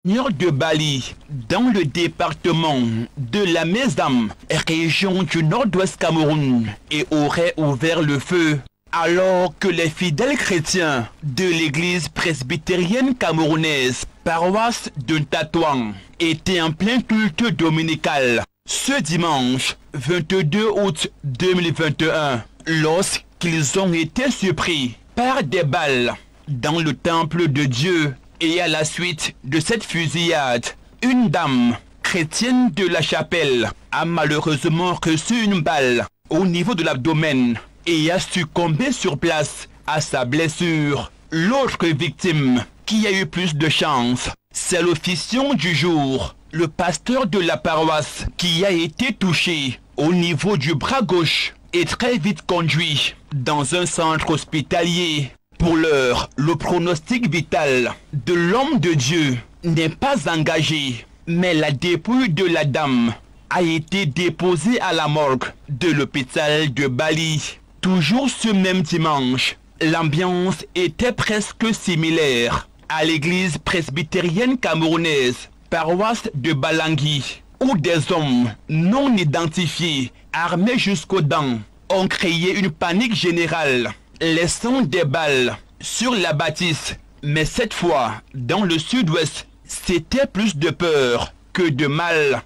de Bali, dans le département de la Mézam, région du nord-ouest Cameroun, et aurait ouvert le feu alors que les fidèles chrétiens de l'église presbytérienne camerounaise, paroisse de Ntatouan, étaient en plein culte dominical ce dimanche 22 août 2021, lorsqu'ils ont été surpris par des balles dans le temple de Dieu. Et à la suite de cette fusillade, une dame chrétienne de la chapelle a malheureusement reçu une balle au niveau de l'abdomen et a succombé sur place à sa blessure. L'autre victime, qui a eu plus de chance, c'est l'officiant du jour, le pasteur de la paroisse, qui a été touché au niveau du bras gauche et très vite conduit dans un centre hospitalier. Pour l'heure, le pronostic vital de l'homme de Dieu n'est pas engagé, mais la dépouille de la dame a été déposée à la morgue de l'hôpital de Bali. Toujours ce même dimanche, l'ambiance était presque similaire à l'église presbytérienne camerounaise, paroisse de Balangui, où des hommes non identifiés, armés jusqu'aux dents, ont créé une panique générale, laissant des balles sur la bâtisse. Mais cette fois, dans le sud-ouest, c'était plus de peur que de mal.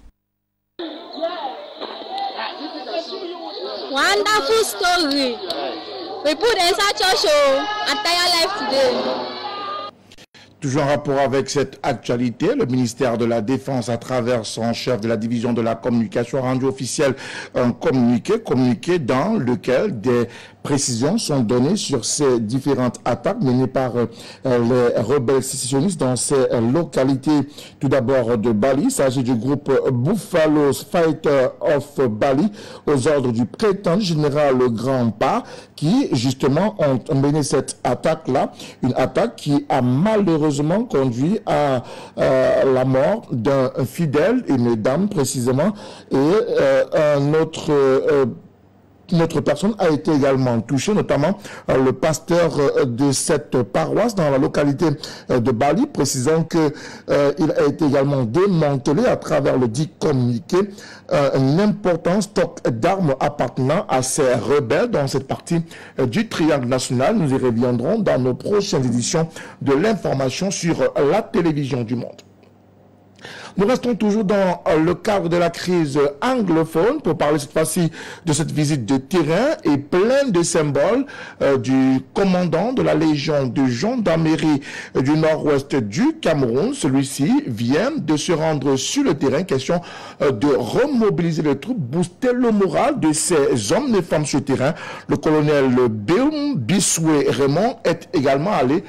Wonderful story. We put inside your show entire life today. Toujours en rapport avec cette actualité, le ministère de la Défense, à travers son chef de la division de la communication, a rendu officiel un communiqué dans lequel des précisions sont données sur ces différentes attaques menées par les rebelles sécessionnistes dans ces localités. Tout d'abord de Bali, il s'agit du groupe Buffalo Fighter of Bali, aux ordres du prétendu général Grandpa, qui justement ont mené cette attaque-là, une attaque qui a malheureusement conduit à la mort d'un fidèle, une dame précisément, et notre personne a été également touchée, notamment le pasteur de cette paroisse dans la localité de Bali, précisant que il a été également démantelé à travers le dit communiqué un important stock d'armes appartenant à ces rebelles dans cette partie du triangle national. Nous y reviendrons dans nos prochaines éditions de l'information sur la télévision du monde. Nous restons toujours dans le cadre de la crise anglophone pour parler cette fois-ci de cette visite de terrain et plein de symboles du commandant de la Légion de gendarmerie du nord-ouest du Cameroun. Celui-ci vient de se rendre sur le terrain, question de remobiliser les troupes, booster le moral de ces hommes et femmes sur le terrain. Le colonel Bill Biswe Raymond est également allé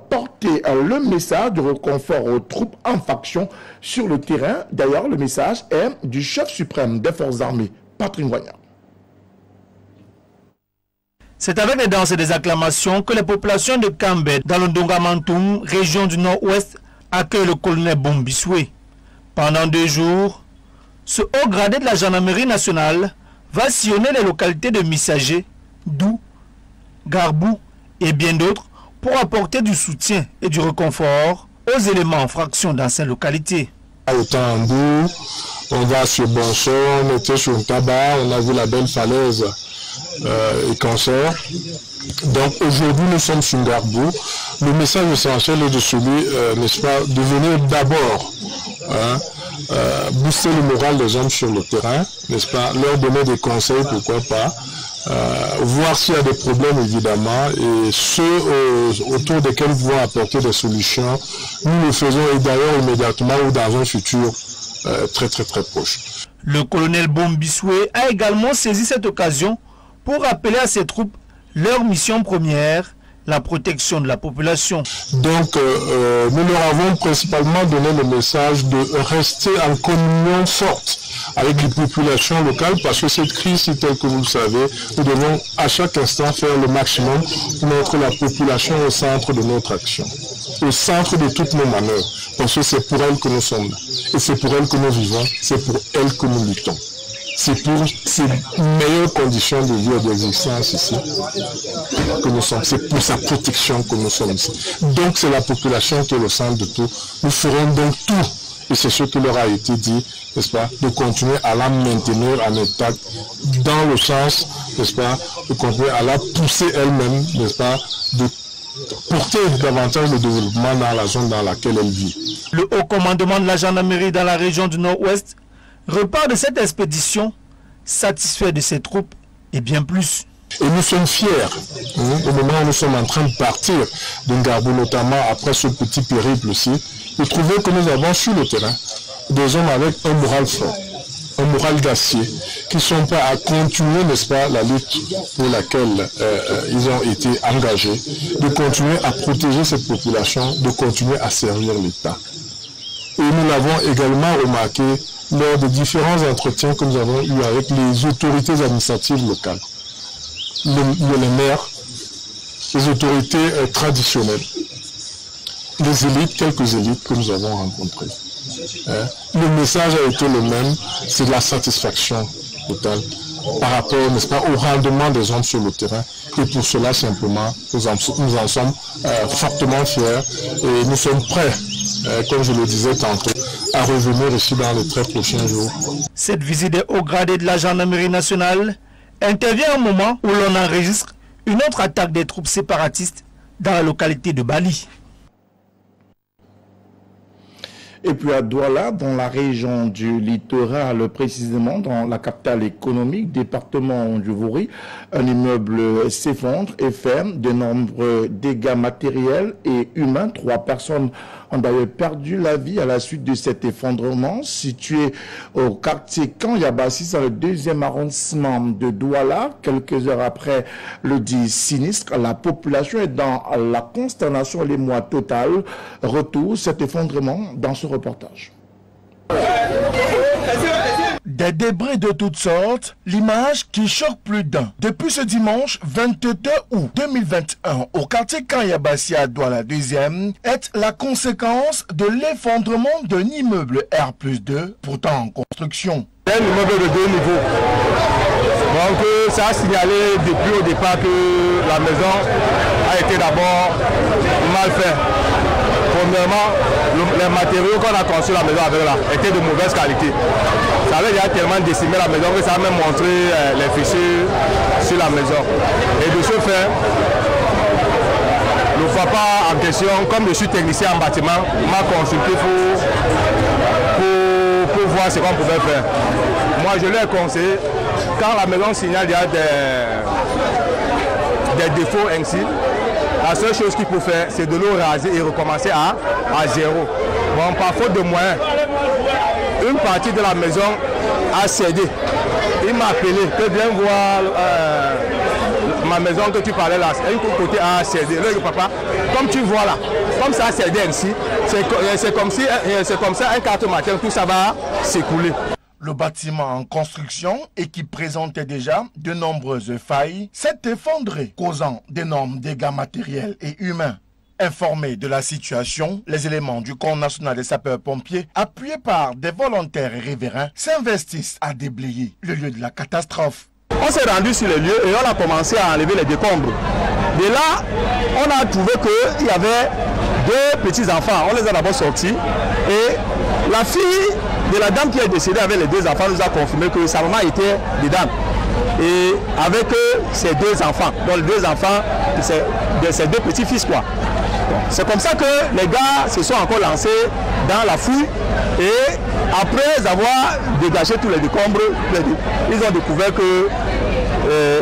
porter le message de réconfort aux troupes en faction sur le terrain. D'ailleurs, le message est du chef suprême des forces armées, Patrick Ngoigna. C'est avec des danses et des acclamations que les populations de Kambé, dans le Ndongamantoum, région du nord-ouest, accueillent le colonel Bombiswe. Pendant 2 jours, ce haut gradé de la gendarmerie nationale va sillonner les localités de Missagé, Dou, Garbou et bien d'autres pour apporter du soutien et du réconfort aux éléments en fraction dans ces localités. Au Tambou, on va sur Bonson, on était sur le tabac, on a vu la belle falaise et cancer. Donc aujourd'hui nous sommes sur Garbou. Le message essentiel est de celui, n'est-ce pas, de venir d'abord booster le moral des hommes sur le terrain, n'est-ce pas, leur donner des conseils, pourquoi pas. Voir s'il y a des problèmes évidemment et ceux autour desquels nous pouvons apporter des solutions, nous le faisons et d'ailleurs immédiatement ou dans un futur très proche. Le colonel Bombiswe a également saisi cette occasion pour rappeler à ses troupes leur mission première, la protection de la population. Donc nous leur avons principalement donné le message de rester en communion forte avec les populations locales parce que cette crise, telle que vous le savez, nous devons à chaque instant faire le maximum pour mettre la population au centre de notre action, au centre de toutes nos manœuvres, parce que c'est pour elle que nous sommes là, et c'est pour elle que nous vivons, c'est pour elle que nous luttons. c'est pour ces meilleures conditions de vie et d'existence ici que nous sommes. C'est pour sa protection que nous sommes ici. Donc c'est la population qui est le centre de tout. Nous ferons donc tout, et c'est ce qui leur a été dit, n'est-ce pas, de continuer à la maintenir en état, dans le sens, n'est-ce pas, de continuer à la pousser elle-même, n'est-ce pas, de porter davantage le développement dans la zone dans laquelle elle vit. Le haut commandement de la gendarmerie dans la région du Nord-Ouest repart de cette expédition satisfait de ses troupes et bien plus. Et nous sommes fiers, au moment où nous sommes en train de partir de Ngarbou, notamment après ce petit périple-ci, de trouver que nous avons sur le terrain des hommes avec un moral fort, un moral d'acier, qui sont prêts à continuer, n'est-ce pas, la lutte pour laquelle ils ont été engagés, de continuer à protéger cette population, de continuer à servir l'État. Et nous l'avons également remarqué lors des différents entretiens que nous avons eus avec les autorités administratives locales, les maires, les autorités traditionnelles, les élites, quelques élites que nous avons rencontrées. Le message a été le même, c'est de la satisfaction totale par rapport, n'est-ce pas, au rendement des hommes sur le terrain. Et pour cela, simplement, nous en sommes fortement fiers et nous sommes prêts, comme je le disais tantôt, à revenir ici dans les très prochains jours. Cette visite des hauts gradés de la gendarmerie nationale intervient au moment où l'on enregistre une autre attaque des troupes séparatistes dans la localité de Bali. Et puis à Douala, dans la région du littoral, précisément dans la capitale économique, département du Vouri, un immeuble s'effondre et fait de nombreux dégâts matériels et humains. 3 personnes ont d'ailleurs perdu la vie à la suite de cet effondrement, situé au quartier Kanyabassi, dans le 2e arrondissement de Douala. Quelques heures après le dit sinistre, la population est dans la consternation, l'émoi total. Retour cet effondrement dans ce reportage. Des débris de toutes sortes, l'image qui choque plus d'un. Depuis ce dimanche 22 août 2021 au quartier Kanyabassi à Douala 2e est la conséquence de l'effondrement d'un immeuble R+2 pourtant en construction. C'est un immeuble de 2 niveaux. Donc ça a signalé depuis au départ que la maison a été d'abord mal faite. Premièrement, les matériaux qu'on a construit la maison avec là étaient de mauvaise qualité. Ça avait déjà tellement décimé la maison que ça a même montré les fissures sur la maison. Et de ce fait, le papa en question, comme je suis technicien en bâtiment, m'a consulté pour voir ce qu'on pouvait faire. Moi, je lui ai conseillé, quand la maison signale il y a des défauts ainsi, la seule chose qu'il faut faire, c'est de l'eau raser et recommencer à zéro. Bon, par faute de moyens, une partie de la maison a cédé. Il m'a appelé, que viens voir ma maison que tu parlais là. Un côté a cédé. Le papa, comme tu vois là, comme ça a cédé ainsi, c'est comme ça, un 4 matin, tout ça va s'écouler. Le bâtiment en construction et qui présentait déjà de nombreuses failles s'est effondré, causant d'énormes dégâts matériels et humains. Informés de la situation, les éléments du Corps national des sapeurs-pompiers, appuyés par des volontaires et riverains, s'investissent à déblayer le lieu de la catastrophe. On s'est rendu sur le lieu et on a commencé à enlever les décombres. De là, on a trouvé qu'il y avait 2 petits-enfants. On les a d'abord sortis et la fille de la dame qui est décédée avec les 2 enfants nous a confirmé que sa maman était dedans. Et avec ses 2 enfants, donc les 2 enfants de ses 2 petits-fils quoi. C'est comme ça que les gars se sont encore lancés dans la fouille et après avoir dégagé tous les décombres, ils ont découvert que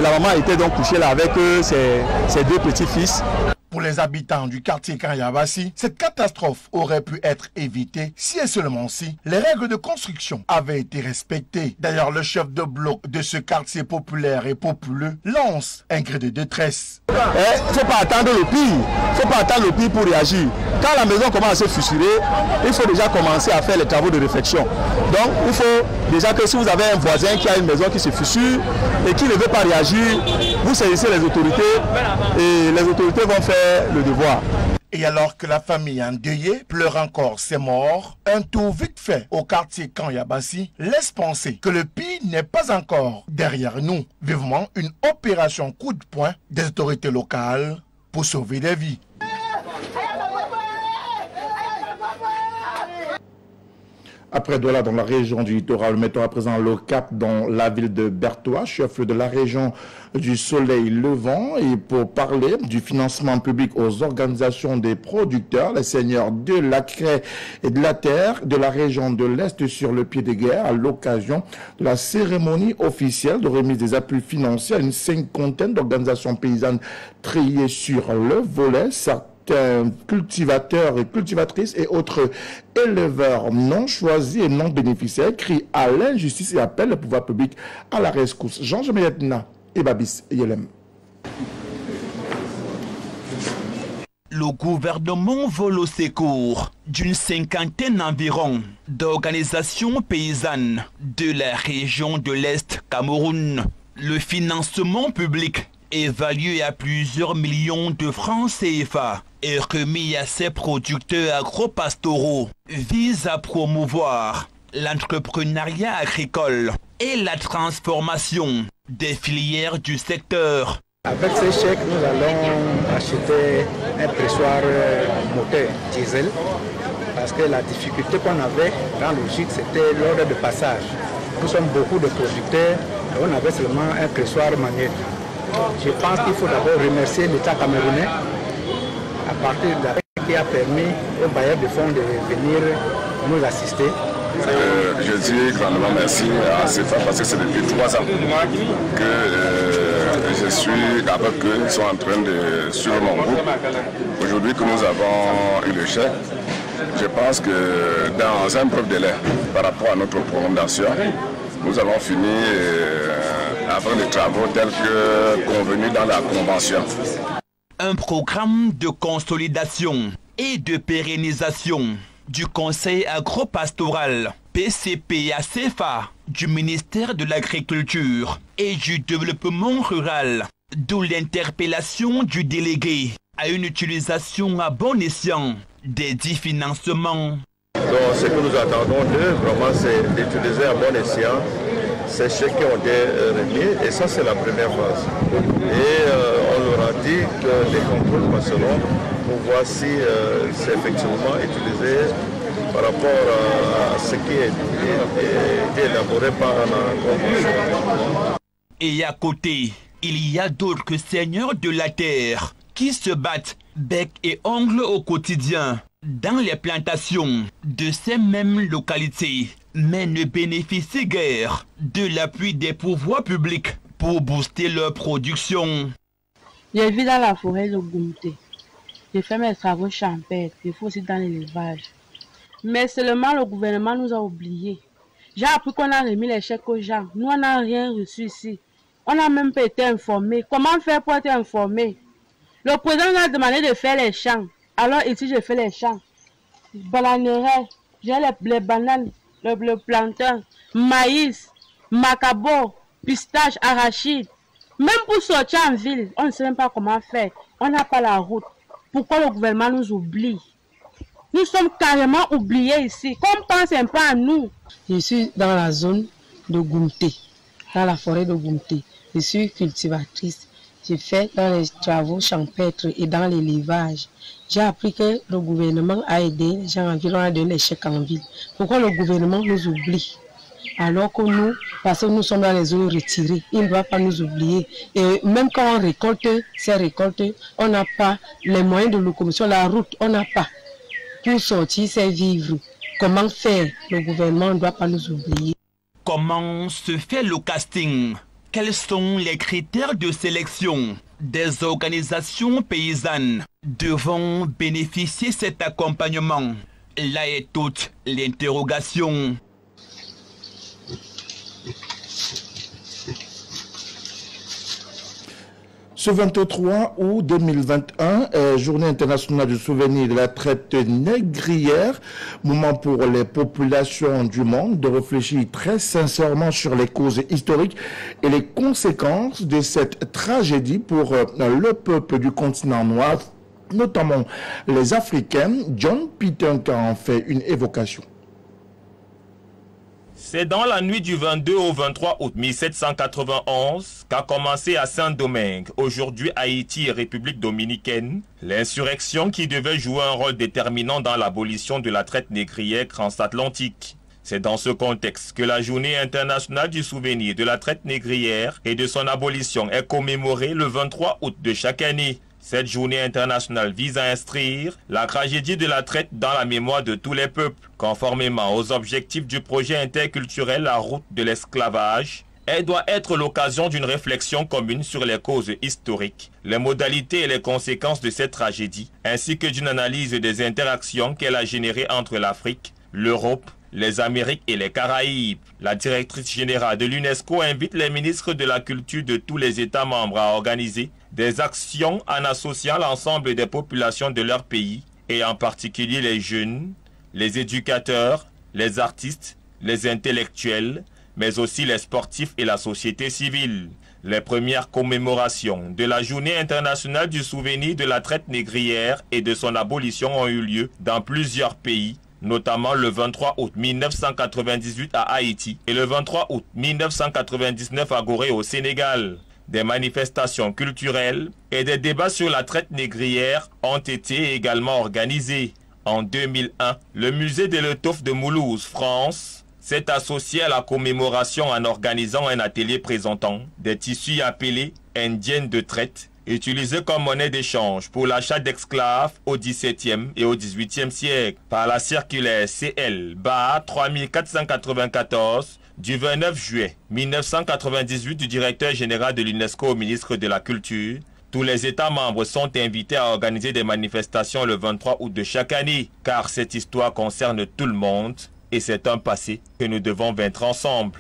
la maman était donc couchée là avec ses 2 petits-fils. Pour les habitants du quartier Kanyabassi, cette catastrophe aurait pu être évitée si et seulement si les règles de construction avaient été respectées. D'ailleurs, le chef de bloc de ce quartier populaire et populeux lance un cri de détresse. Il ne faut pas attendre le pire. Il ne faut pas attendre le pire pour réagir. Quand la maison commence à se fissurer, il faut déjà commencer à faire les travaux de réflexion. Donc, il faut déjà que si vous avez un voisin qui a une maison qui se fissure et qui ne veut pas réagir, vous saisissez les autorités et les autorités vont faire le devoir. Et alors que la famille endeuillée pleure encore ses morts, un tour vite fait au quartier Kanyabasi laisse penser que le pire n'est pas encore derrière nous. Vivement une opération coup de poing des autorités locales pour sauver des vies. Après Douala, dans la région du littoral, mettons à présent le cap dans la ville de Bertoua, chef de la région du Soleil Levant. Et pour parler du financement public aux organisations des producteurs, les seigneurs de la craie et de la terre de la région de l'Est sur le pied de guerre à l'occasion de la cérémonie officielle de remise des appuis financiers à une cinquantaine d'organisations paysannes triées sur le volet. Cultivateurs et cultivatrices et autres éleveurs non choisis et non bénéficiaires crient à l'injustice et appellent le pouvoir public à la rescousse. Jean-Jean Mayetna et Babis Yelem. Le gouvernement vole au secours d'une cinquantaine environ d'organisations paysannes de la région de l'Est Cameroun. Le financement public, évalué à plusieurs millions de francs CFA, est remis à ces producteurs agro-pastoraux, vise à promouvoir l'entrepreneuriat agricole et la transformation des filières du secteur. Avec ces chèques, nous allons acheter un pressoir moteur diesel parce que la difficulté qu'on avait dans le gîte, c'était l'ordre de passage. Nous sommes beaucoup de producteurs et on avait seulement un pressoir manuel. Je pense qu'il faut d'abord remercier l'État camerounais à partir de la qui a permis aux bailleurs de fonds de venir nous assister. Je dis grandement merci à CFA parce que c'est depuis 3 ans que je suis avec eux, ils sont en train de suivre mon groupe. Aujourd'hui que nous avons eu le chèque, je pense que dans un bref délai par rapport à notre prolongation, nous allons finir avant les travaux tels que convenus dans la convention. Un programme de consolidation et de pérennisation du Conseil agro-pastoral PCP-CFA du ministère de l'Agriculture et du Développement rural, d'où l'interpellation du délégué à une utilisation à bon escient des dits financements. Donc ce que nous attendons d'eux, vraiment, c'est d'utiliser à bon escient ces chèques qui ont été remis, et ça c'est la première phase. Et on leur a dit que les contrôles passeront pour voir si c'est effectivement utilisé par rapport à ce qui est élaboré par la convention. Et à côté, il y a d'autres seigneurs de la terre qui se battent bec et ongles au quotidien dans les plantations de ces mêmes localités, mais ne bénéficient guère de l'appui des pouvoirs publics pour booster leur production. Je vis dans la forêt de Goumté. J'ai fait mes travaux champêtres, il faut aussi dans l'élevage. Mais seulement le gouvernement nous a oubliés. J'ai appris qu'on a remis les chèques aux gens. Nous, on n'a rien reçu ici. On n'a même pas été informés. Comment faire pour être informés? Le président nous a demandé de faire les champs. Alors ici, je fais les champs. Bananerais, j'ai les bananes, le plantain, maïs, macabo, pistache, arachide. Même pour sortir en ville, on ne sait même pas comment faire. On n'a pas la route. Pourquoi le gouvernement nous oublie? Nous sommes carrément oubliés ici. Qu'on pense un peu à nous. Je suis dans la zone de Goumté, dans la forêt de Goumté. Je suis cultivatrice. Je fais dans les travaux champêtres et dans l'élevage. J'ai appris que le gouvernement a aidé les gens environ à donner les chèques en ville. Pourquoi le gouvernement nous oublie? Alors que nous, parce que nous sommes dans les zones retirées, il ne doit pas nous oublier. Et même quand on récolte ces récoltes, on n'a pas les moyens de locomotion, la route, on n'a pas. Pour sortir ces vivres, comment faire? Le gouvernement ne doit pas nous oublier. Comment se fait le casting? Quels sont les critères de sélection des organisations paysannes devant bénéficier cet accompagnement? Là est toute l'interrogation. Ce 23 août 2021, journée internationale du souvenir de la traite négrière, moment pour les populations du monde de réfléchir très sincèrement sur les causes historiques et les conséquences de cette tragédie pour le peuple du continent noir. notamment les Africains. John Peter en fait une évocation. C'est dans la nuit du 22 au 23 août 1791 qu'a commencé à Saint-Domingue, aujourd'hui Haïti et République dominicaine, l'insurrection qui devait jouer un rôle déterminant dans l'abolition de la traite négrière transatlantique. C'est dans ce contexte que la Journée internationale du souvenir de la traite négrière et de son abolition est commémorée le 23 août de chaque année. Cette journée internationale vise à inscrire la tragédie de la traite dans la mémoire de tous les peuples. Conformément aux objectifs du projet interculturel La Route de l'esclavage, elle doit être l'occasion d'une réflexion commune sur les causes historiques, les modalités et les conséquences de cette tragédie, ainsi que d'une analyse des interactions qu'elle a générées entre l'Afrique, l'Europe, les Amériques et les Caraïbes. La directrice générale de l'UNESCO invite les ministres de la Culture de tous les États membres à organiser des actions en associant l'ensemble des populations de leur pays, et en particulier les jeunes, les éducateurs, les artistes, les intellectuels, mais aussi les sportifs et la société civile. Les premières commémorations de la Journée internationale du souvenir de la traite négrière et de son abolition ont eu lieu dans plusieurs pays, notamment le 23 août 1998 à Haïti et le 23 août 1999 à Gorée au Sénégal. Des manifestations culturelles et des débats sur la traite négrière ont été également organisés. En 2001, le musée de l'étoffe de Mulhouse, France, s'est associé à la commémoration en organisant un atelier présentant des tissus appelés indiennes de traite, utilisés comme monnaie d'échange pour l'achat d'esclaves au XVIIe et au XVIIIe siècle par la circulaire CL-BA 3494 du 29 juillet 1998 du directeur général de l'UNESCO au ministre de la Culture. Tous les États membres sont invités à organiser des manifestations le 23 août de chaque année, car cette histoire concerne tout le monde et c'est un passé que nous devons vaincre ensemble.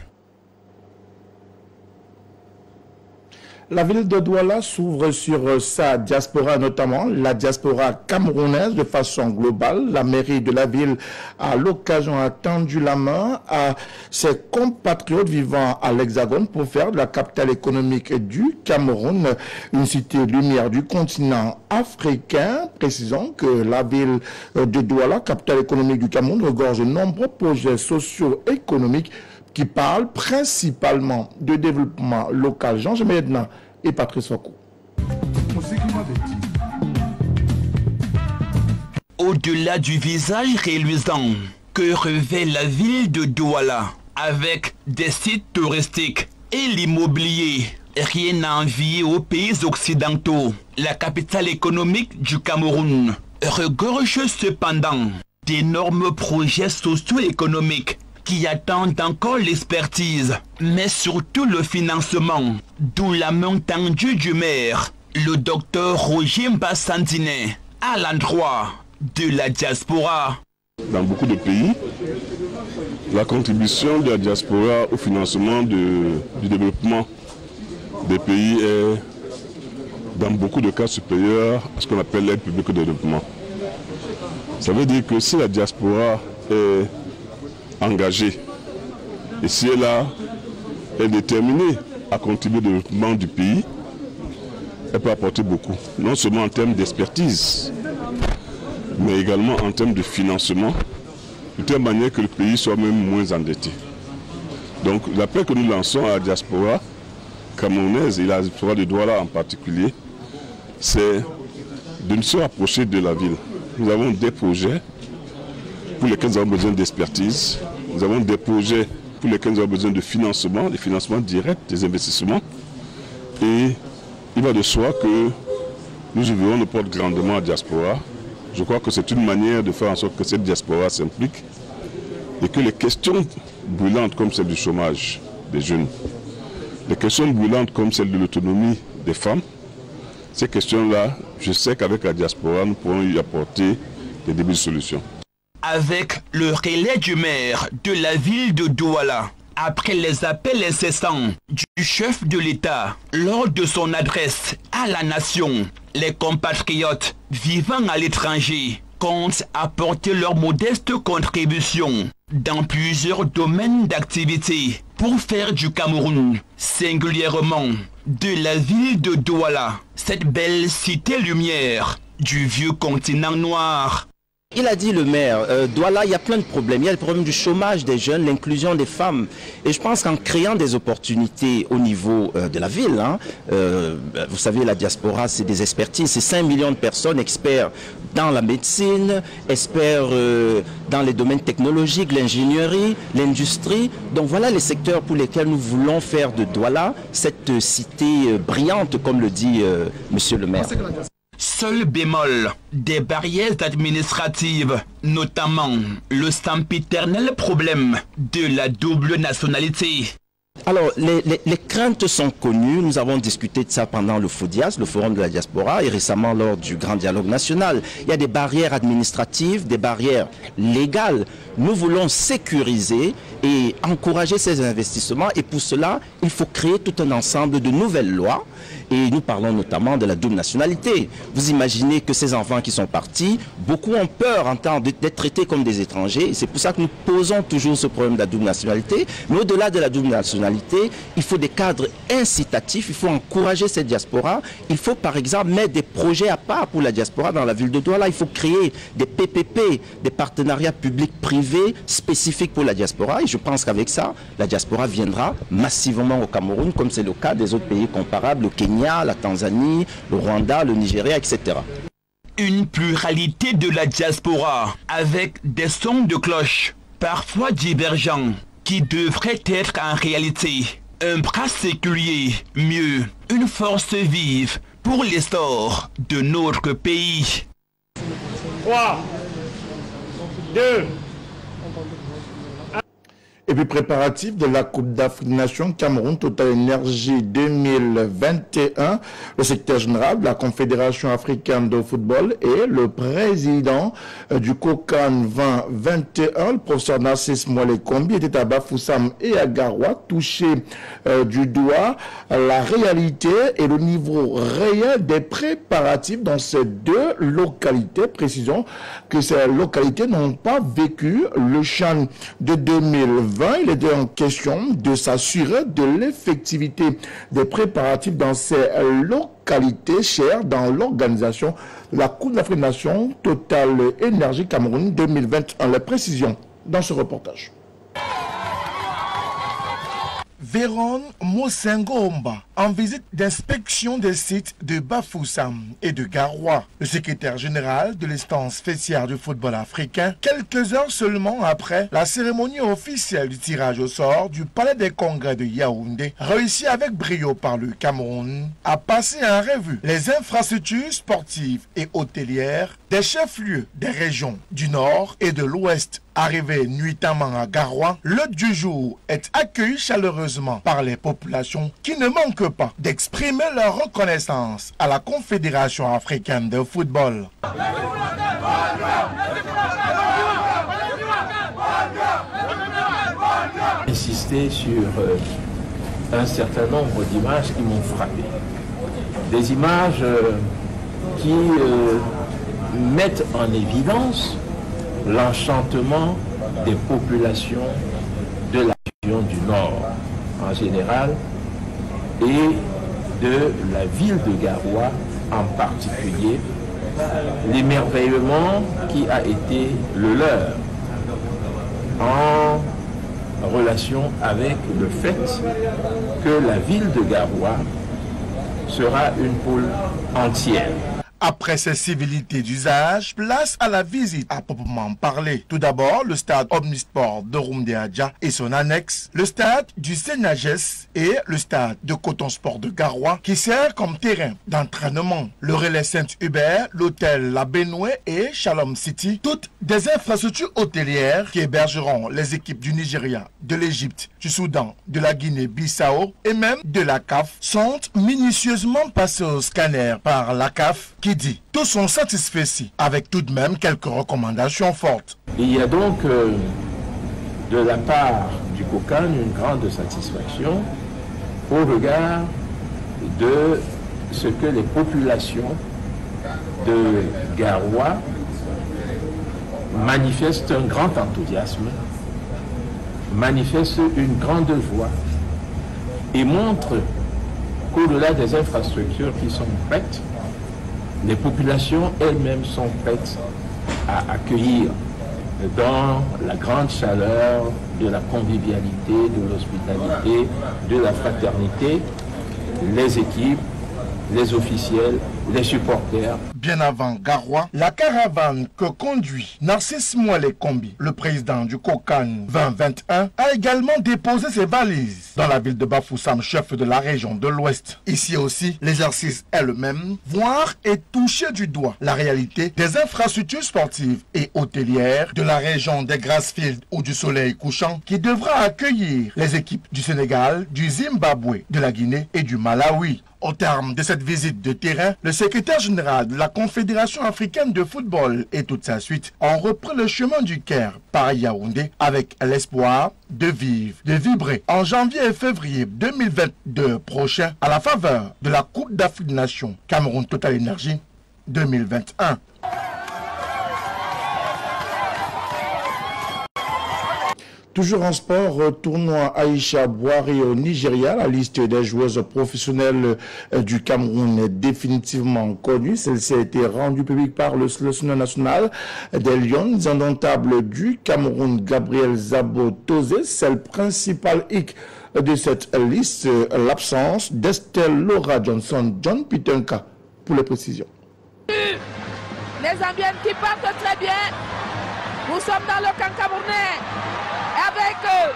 La ville de Douala s'ouvre sur sa diaspora, notamment la diaspora camerounaise de façon globale. La mairie de la ville a l'occasion a tendu la main à ses compatriotes vivant à l'Hexagone pour faire de la capitale économique du Cameroun une cité lumière du continent africain. Précisons que la ville de Douala, capitale économique du Cameroun, regorge de nombreux projets socio-économiques qui parle principalement de développement local. Jean Medna et Patrice Foucault. Au-delà du visage reluisant que revêt la ville de Douala, avec des sites touristiques et l'immobilier, rien à envier aux pays occidentaux. La capitale économique du Cameroun regorge cependant d'énormes projets socio-économiques qui attendent encore l'expertise, mais surtout le financement, d'où la main tendue du maire, le docteur Roger Mbassandine, à l'endroit de la diaspora. Dans beaucoup de pays, la contribution de la diaspora au financement du développement des pays est, dans beaucoup de cas, supérieure à ce qu'on appelle l'aide publique au développement. Ça veut dire que si la diaspora est engagée et si elle est déterminée à contribuer au développement du pays, elle peut apporter beaucoup, non seulement en termes d'expertise, mais également en termes de financement, de telle manière que le pays soit même moins endetté. Donc l'appel que nous lançons à la diaspora camerounaise et la diaspora de Douala en particulier, c'est de nous se rapprocher de la ville. Nous avons des projets pour lesquels nous avons besoin d'expertise. Nous avons des projets pour lesquels nous avons besoin de financement, des financements directs, des investissements. Et il va de soi que nous ouvrons nos portes grandement à la diaspora. Je crois que c'est une manière de faire en sorte que cette diaspora s'implique et que les questions brûlantes comme celle du chômage des jeunes, les questions brûlantes comme celle de l'autonomie des femmes, ces questions-là, je sais qu'avec la diaspora, nous pourrons y apporter des débuts de solutions. Avec le relais du maire de la ville de Douala, après les appels incessants du chef de l'État lors de son adresse à la nation, les compatriotes vivant à l'étranger comptent apporter leur modeste contribution dans plusieurs domaines d'activité pour faire du Cameroun, singulièrement de la ville de Douala, cette belle cité lumière du vieux continent noir. Il a dit le maire, Douala, il y a plein de problèmes. Il y a le problème du chômage des jeunes, l'inclusion des femmes. Et je pense qu'en créant des opportunités au niveau de la ville, vous savez, la diaspora, c'est des expertises. C'est 5 millions de personnes experts dans la médecine, experts dans les domaines technologiques, l'ingénierie, l'industrie. Donc voilà les secteurs pour lesquels nous voulons faire de Douala cette cité brillante, comme le dit monsieur le maire. Seul bémol, des barrières administratives, notamment le sempiternel problème de la double nationalité. Alors, les craintes sont connues. Nous avons discuté de ça pendant le FODIAS, le Forum de la Diaspora, et récemment lors du Grand Dialogue National. Il y a des barrières administratives, des barrières légales. Nous voulons sécuriser et encourager ces investissements. Et pour cela, il faut créer tout un ensemble de nouvelles lois. Et nous parlons notamment de la double nationalité. Vous imaginez que ces enfants qui sont partis, beaucoup ont peur d'être traités comme des étrangers. C'est pour ça que nous posons toujours ce problème de la double nationalité. Mais au-delà de la double nationalité, il faut des cadres incitatifs, il faut encourager cette diaspora. Il faut par exemple mettre des projets à part pour la diaspora dans la ville de Douala. Il faut créer des PPP, des partenariats publics-privés spécifiques pour la diaspora. Et je pense qu'avec ça, la diaspora viendra massivement au Cameroun, comme c'est le cas des autres pays comparables, le Kenya, la Tanzanie, le Rwanda, le Nigeria, etc. Une pluralité de la diaspora avec des sons de cloche, parfois divergents, qui devraient être en réalité un bras séculier, mieux, une force vive pour l'essor de notre pays. 3, 2, Et puis préparatif de la Coupe d'Afrique Nation Cameroun Total Énergie 2021, le secrétaire général de la Confédération africaine de football et le président du COCAN 2021, le professeur Narcisse Mwale-Kombi, était à Bafoussam et à Garoua, touché du doigt la réalité et le niveau réel des préparatifs dans ces deux localités. Précisons que ces localités n'ont pas vécu le CHAN de 2020. Il était en question de s'assurer de l'effectivité des préparatifs dans ces localités chères dans l'organisation de la Coupe d'Afrique des Nations Total Énergie Cameroun 2021. Les précisions dans ce reportage. Véron Mosengomba, en visite d'inspection des sites de Bafoussam et de Garoua. Le secrétaire général de l'instance spéciale du football africain, quelques heures seulement après la cérémonie officielle du tirage au sort du Palais des Congrès de Yaoundé, réussi avec brio par le Cameroun, a passé en revue les infrastructures sportives et hôtelières des chefs-lieux des régions du Nord et de l'Ouest. Arrivé nuitamment à Garoua, l'hôte du jour est accueilli chaleureusement par les populations qui ne manquent pas d'exprimer leur reconnaissance à la Confédération africaine de football. Insister sur un certain nombre d'images qui m'ont frappé. Des images qui mettent en évidence l'enchantement des populations de la région du Nord en général et de la ville de Garoua en particulier, l'émerveillement qui a été le leur en relation avec le fait que la ville de Garoua sera une pôle entière. Après ces civilités d'usage, place à la visite à proprement parler. Tout d'abord, le stade Omnisport de Rumdeadja et son annexe, le stade du Sénagès et le stade de Coton Sport de Garoua qui sert comme terrain d'entraînement. Le relais Saint-Hubert, l'hôtel La Benoué et Shalom City, toutes des infrastructures hôtelières qui hébergeront les équipes du Nigeria, de l'Égypte, du Soudan, de la Guinée-Bissau et même de la CAF, sont minutieusement passées au scanner par la CAF qui dit tous sont satisfaits avec tout de même quelques recommandations fortes. Il y a donc de la part du COCAN une grande satisfaction au regard de ce que les populations de Garoua manifestent un grand enthousiasme, manifestent une grande joie et montrent qu'au-delà des infrastructures qui sont prêtes, les populations elles-mêmes sont prêtes à accueillir dans la grande chaleur de la convivialité, de l'hospitalité, de la fraternité, les équipes, les officiels, les supporters. Bien avant Garoua, la caravane que conduit Narcisse Moualé Kombi, le président du COCAN 2021, a également déposé ses valises dans la ville de Bafoussam, chef de la région de l'Ouest. Ici aussi, l'exercice est le même, voir et toucher du doigt la réalité des infrastructures sportives et hôtelières de la région des Grassfields ou du Soleil couchant qui devra accueillir les équipes du Sénégal, du Zimbabwe, de la Guinée et du Malawi. Au terme de cette visite de terrain, le secrétaire général de la Confédération africaine de football et toute sa suite ont repris le chemin du Caire par Yaoundé avec l'espoir de vivre, de vibrer en janvier et février 2022 prochain à la faveur de la Coupe d'Afrique des Nations Cameroun Total Énergie 2021. Toujours en sport, tournoi Aïcha Boari au Nigeria. La liste des joueuses professionnelles du Cameroun est définitivement connue. Celle-ci a été rendue publique par le sélectionneur national des Lions indomptables du Cameroun, Gabriel Zabo Tozé. C'est le principal hic de cette liste, l'absence d'Estelle Laura Johnson. John Pitenka pour les précisions. Les ambiances qui partent très bien. Nous sommes dans le camp camerounais. Avec eux.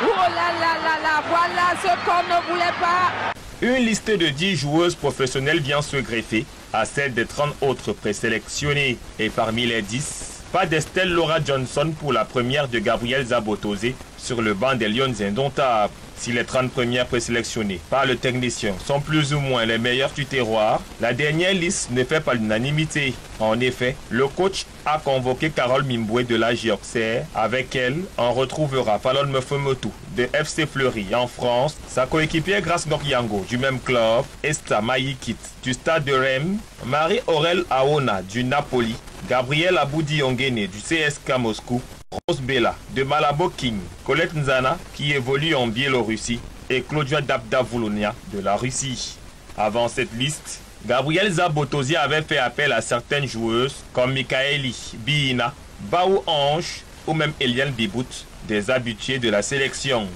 Oh là là là là, voilà ce qu'on ne voulait pas. Une liste de 10 joueuses professionnelles vient se greffer à celle des 30 autres présélectionnées. Et parmi les 10, pas d'Estelle Laura Johnson pour la première de Gabriel Zabotozé sur le banc des Lions indomptables. Si les 30 premières présélectionnées par le technicien sont plus ou moins les meilleures du terroir, la dernière liste ne fait pas l'unanimité. En effet, le coach a convoqué Carole Mimboué de la Auxerre. Avec elle, on retrouvera Falon Mefemotu de FC Fleury en France, sa coéquipière Grace Nokyango du même club, Esta Mayikit du Stade de Reims, Marie-Aurèle Aona du Napoli, Gabriel Aboudi Ongene du CSKA Moscou, Rose Bella de Malabo King, Colette Nzana qui évolue en Biélorussie et Claudia Dabdavoulonia de la Russie. Avant cette liste, Gabriel Zabotosi avait fait appel à certaines joueuses comme Mikaeli Biina, Baou Ange ou même Eliane Bibout, des habitués de la sélection.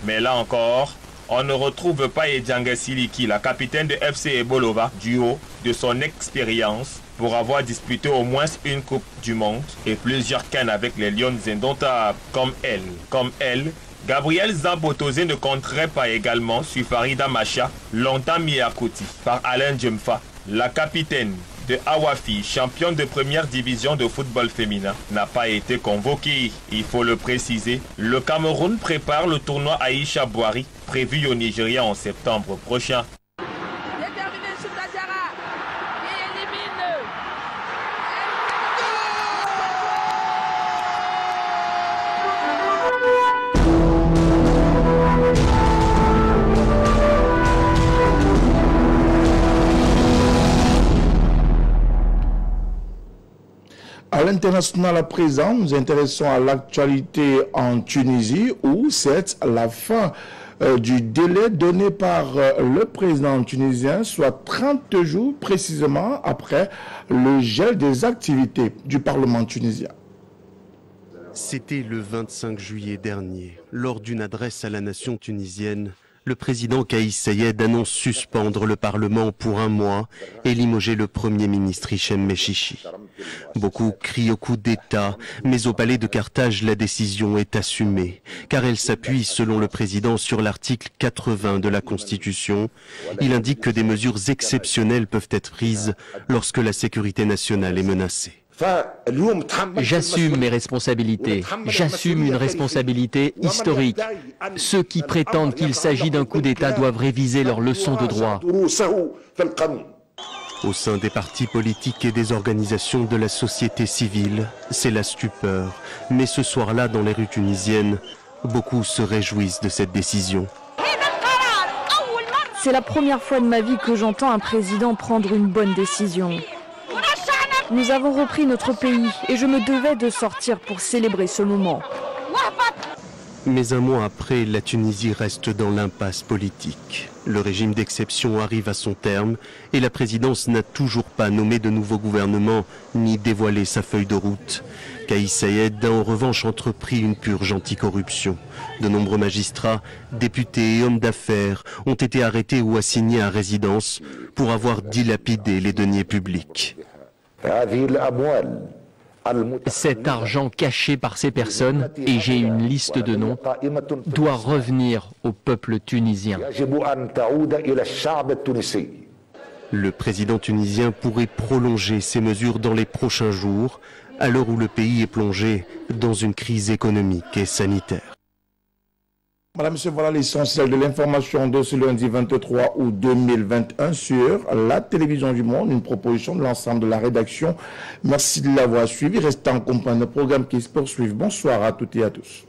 Mais là encore, on ne retrouve pas Edjange Siliki, la capitaine de FC Ebolova, du haut de son expérience pour avoir disputé au moins une Coupe du Monde et plusieurs cannes avec les Lions indomptables. Comme elle, Gabriel Zabotozé ne compterait pas également sur Farida Macha, longtemps mis à côté par Alain Djemfa, la capitaine de Awafi, championne de première division de football féminin, n'a pas été convoquée. Il faut le préciser, le Cameroun prépare le tournoi Aïcha Boari, prévu au Nigeria en septembre prochain. À l'international à présent, nous nous intéressons à l'actualité en Tunisie où c'est la fin du délai donné par le président tunisien, soit 30 jours précisément après le gel des activités du Parlement tunisien. C'était le 25 juillet dernier, lors d'une adresse à la nation tunisienne. Le président Kais Saied annonce suspendre le Parlement pour 1 mois et limoger le Premier ministre Hichem Mechichi. Beaucoup crient au coup d'État, mais au palais de Carthage, la décision est assumée, car elle s'appuie, selon le président, sur l'article 80 de la Constitution. Il indique que des mesures exceptionnelles peuvent être prises lorsque la sécurité nationale est menacée. J'assume mes responsabilités. J'assume une responsabilité historique. Ceux qui prétendent qu'il s'agit d'un coup d'État doivent réviser leurs leçons de droit. Au sein des partis politiques et des organisations de la société civile, c'est la stupeur. Mais ce soir-là, dans les rues tunisiennes, beaucoup se réjouissent de cette décision. C'est la première fois de ma vie que j'entends un président prendre une bonne décision. Nous avons repris notre pays et je me devais de sortir pour célébrer ce moment. Mais un mois après, la Tunisie reste dans l'impasse politique. Le régime d'exception arrive à son terme et la présidence n'a toujours pas nommé de nouveau gouvernement ni dévoilé sa feuille de route. Kais Saied a en revanche entrepris une purge anticorruption. De nombreux magistrats, députés et hommes d'affaires ont été arrêtés ou assignés à résidence pour avoir dilapidé les deniers publics. Cet argent caché par ces personnes, et j'ai une liste de noms, doit revenir au peuple tunisien. Le président tunisien pourrait prolonger ces mesures dans les prochains jours, à l'heure où le pays est plongé dans une crise économique et sanitaire. Madame, Monsieur, voilà l'essentiel de l'information de ce lundi 23 août 2021 sur la télévision du monde, une proposition de l'ensemble de la rédaction. Merci de l'avoir suivi. Restez en compagnie de programmes qui se poursuivent. Bonsoir à toutes et à tous.